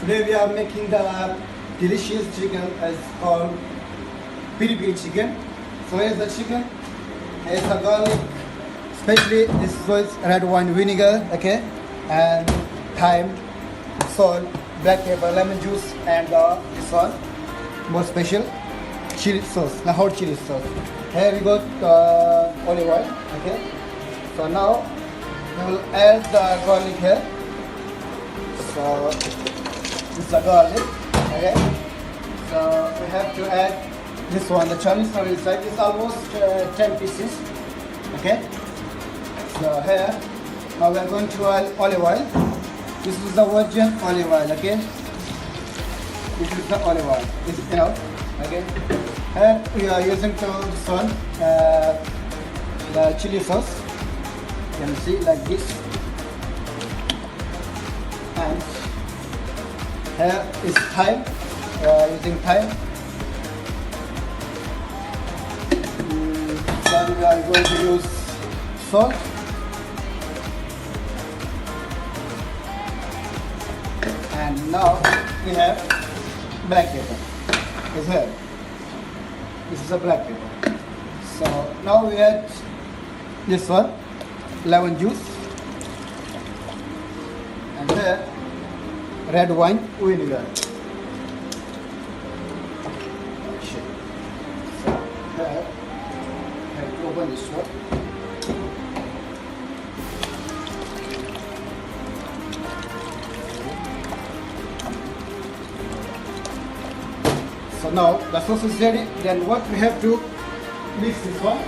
Today we are making the delicious chicken as called Peri Peri chicken. So here's the chicken, here's the garlic, especially this was red wine vinegar, okay, and thyme, salt, black pepper, lemon juice, and this one more special chili sauce, the hot chili sauce. Here we got olive oil, okay. So now we will add the garlic here. So this is the garlic, okay. So we have to add this one, the Chinese curry side is almost 10 pieces, okay. So here now we are going to add olive oil. This is the virgin olive oil, okay. This is the olive oil. This is enough, okay. Here we are using to this one the chili sauce. You can see like this. And here is thyme. We are using thyme. Then we are going to use salt. And now we have black pepper. Is here. This is a black pepper. So now we add this one, lemon juice, and here red wine vinegar. So here I have to open this one. So now the sauce is ready. Then what we have to mix this one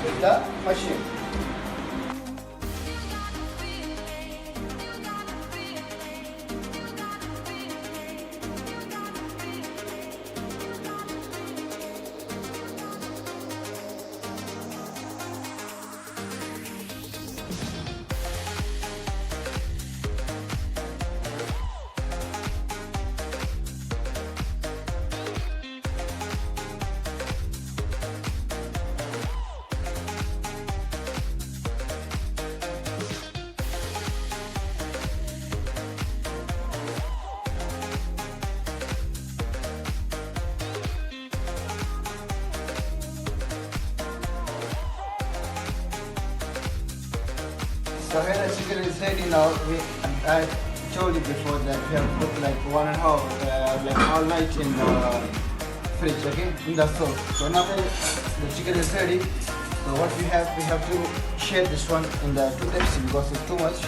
with the machine. So here the chicken is ready now. I told you before that we have put like 1.5 like all night in the fridge, okay, in the sauce. So now the chicken is ready. So what we have to share this one in the 2 tips because it's too much.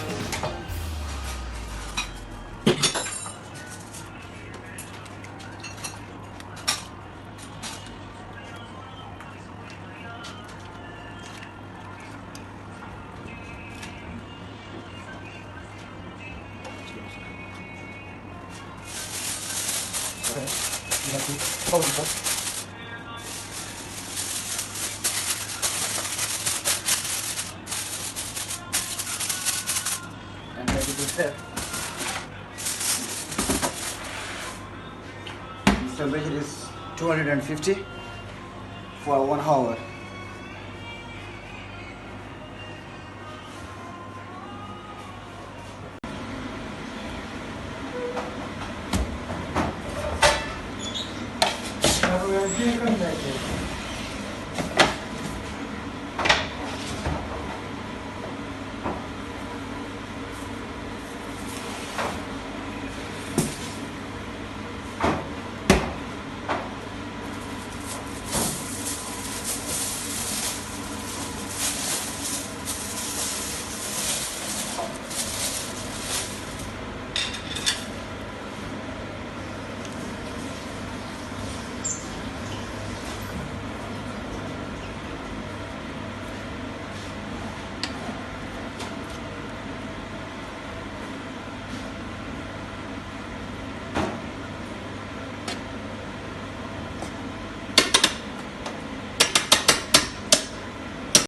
Okay, you have to hold it up. And let it set. This temperature is 250 for 1 hour. We are here come back here.